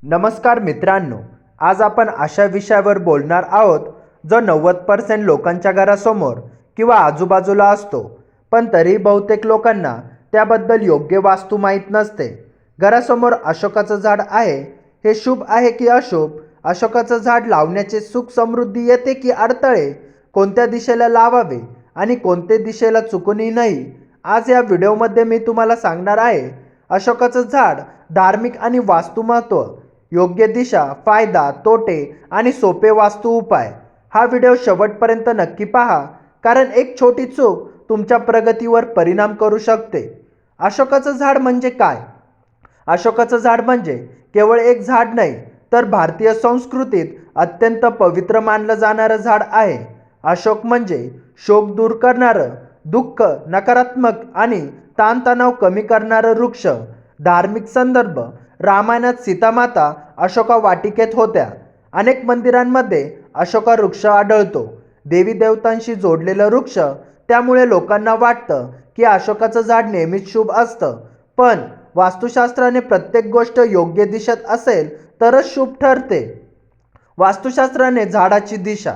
नमस्कार मित्रांनो, आज आपण अशा विषयावर बोलणार आहोत जो 90% लोकांच्या घरासमोर किंवा आजूबाजूला असतो, पण तरी बहुतेक लोकांना त्याबद्दल योग्य वास्तू माहीत नसते. घरासमोर अशोकाचं झाड आहे, हे शुभ आहे की अशुभ? अशोकाचं झाड लावण्याचे सुख समृद्धी येते की अडथळे? कोणत्या दिशेला लावावे आणि कोणत्या दिशेला चुकूनही नाही? आज या व्हिडिओमध्ये मी तुम्हाला सांगणार आहे. अशोकाचं झाड, धार्मिक आणि वास्तू महत्त्व, योग्य दिशा, फायदा, तोटे आणि सोपे वास्तू उपाय. हा व्हिडिओ शेवटपर्यंत नक्की पहा, कारण एक छोटी चूक तुमच्या प्रगतीवर परिणाम करू शकते. अशोकाचं झाड म्हणजे काय? अशोकाचं झाड म्हणजे केवळ एक झाड नाही, तर भारतीय संस्कृतीत अत्यंत पवित्र मानलं जाणारं झाड आहे. अशोक म्हणजे शोक दूर करणारं, दुःख, नकारात्मक आणि ताणतणाव कमी करणारं वृक्ष. धार्मिक संदर्भ: रामायणात सीतामाता अशोका वाटिकेत होत्या. अनेक मंदिरांमध्ये अशोका वृक्ष आढळतो. देवी देवतांशी जोडलेलं वृक्ष, त्यामुळे लोकांना वाटतं की अशोकाचं झाड नेहमीच शुभ असतं. पण वास्तुशास्त्राने प्रत्येक गोष्ट योग्य दिशेत असेल तरच शुभ ठरते. वास्तुशास्त्राने झाडाची दिशा: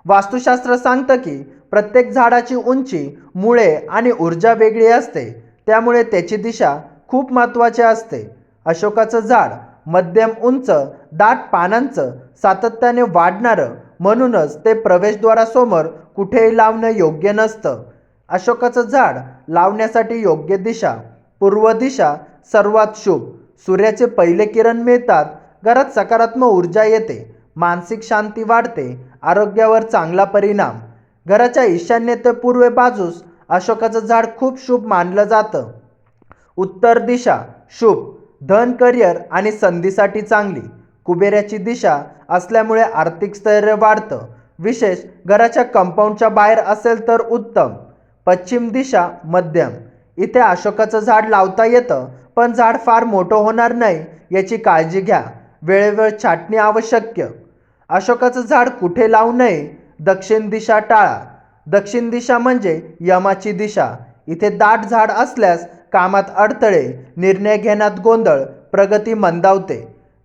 वास्तुशास्त्र सांगतं की प्रत्येक झाडाची उंची, मुळे आणि ऊर्जा वेगळी असते, त्यामुळे त्याची दिशा खूप महत्त्वाची असते. अशोकाचं झाड मध्यम उंच, दाट पानांचं, सातत्याने वाढणारं, म्हणूनच ते प्रवेशद्वारासमोर कुठेही लावणं योग्य नसतं. अशोकाचं झाड लावण्यासाठी योग्य दिशा: पूर्व दिशा सर्वात शुभ. सूर्याचे पहिले किरण मिळतात, घरात सकारात्मक ऊर्जा येते, मानसिक शांती वाढते, आरोग्यावर चांगला परिणाम. घराच्या ईशान्येत पूर्व बाजूस अशोकाचं झाड खूप शुभ मानलं जातं. उत्तर दिशा शुभ, धन, करिअर आणि संधीसाठी चांगली. कुबेराची दिशा असल्यामुळे आर्थिक स्थैर्य वाढतं, विशेष घराच्या कंपाऊंडच्या बाहेर असेल तर उत्तम. पश्चिम दिशा मध्यम. इथे अशोकाचं झाड लावता येतं, पण झाड फार मोठं होणार नाही याची काळजी घ्या. वेळोवेळ छाटणी आवश्यक. अशोकाचं झाड कुठे लावू नये? दक्षिण दिशा टाळा. दक्षिण दिशा म्हणजे यमाची दिशा. इथे दाट झाड असल्यास कामात अडथळे, निर्णय घेण्यात गोंधळ, प्रगती मंदावते.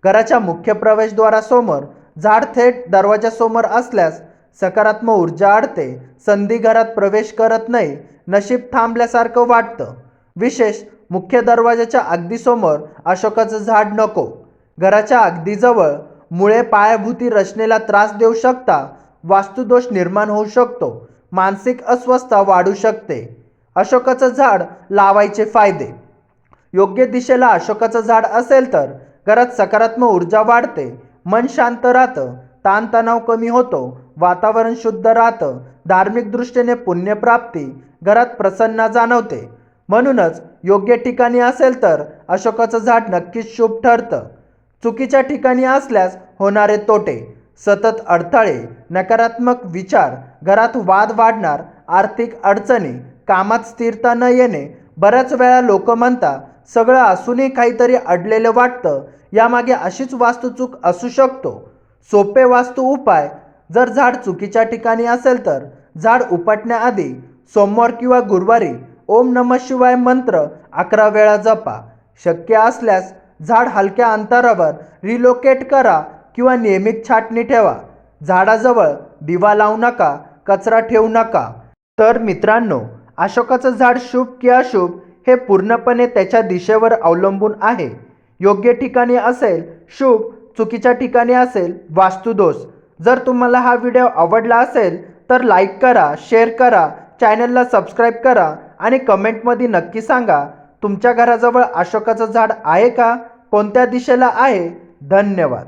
घराच्या मुख्य प्रवेशद्वारासमोर झाड थेट दरवाजासमोर असल्यास सकारात्मक ऊर्जा अडते, संधी घरात प्रवेश करत नाही, नशीब थांबल्यासारखं वाटतं. विशेष मुख्य दरवाजाच्या अगदी समोर अशोकाचं झाड नको. घराच्या अगदी जवळ मुळे पायाभूती रचनेला त्रास देऊ शकता, वास्तुदोष निर्माण होऊ शकतो, मानसिक अस्वस्थता वाढू शकते. अशोकाचं झाड लावायचे फायदे: योग्य दिशेला अशोकाचं झाड असेल तर घरात सकारात्मक ऊर्जा वाढते, मन शांत राहतं, ताणतणाव कमी होतो, वातावरण शुद्ध राहतं, धार्मिक दृष्टीने पुण्यप्राप्ती, घरात प्रसन्नता जाणवते. म्हणूनच योग्य ठिकाणी असेल तर अशोकाचं झाड नक्कीच शुभ ठरतं. चुकीच्या ठिकाणी असल्यास होणारे तोटे: सतत अडथळे, नकारात्मक विचार, घरात वाद वाढणार, आर्थिक अडचणी, कामात स्थिरता न येणे. बऱ्याच वेळा लोक म्हणतात सगळं असूनही काहीतरी अडलेलं वाटतं, यामागे अशीच वास्तुचूक असू शकतो. सोपे वास्तू उपाय: जर झाड चुकीच्या ठिकाणी असेल तर झाड उपटण्याआधी सोमवार किंवा गुरुवारी ओम नमः शिवाय मंत्र 11 वेळा जपा. शक्य असल्यास झाड हलक्या अंतरावर रिलोकेट करा किंवा नियमित छाटणी ठेवा. झाडाजवळ दिवा लावू नका, कचरा ठेवू नका. तर मित्रांनो, अशोकाचं झाड शुभ की अशुभ हे पूर्णपणे त्याच्या दिशेवर अवलंबून आहे. योग्य ठिकाणी असेल शुभ, चुकीच्या ठिकाणी असेल वास्तुदोष. जर तुम्हाला हा व्हिडिओ आवडला असेल तर लाईक करा, शेअर करा, चॅनलला सबस्क्राईब करा आणि कमेंटमध्ये नक्की सांगा तुमच्या घराजवळ अशोकाचं झाड आहे का? कोणत्या दिशेला आहे? धन्यवाद.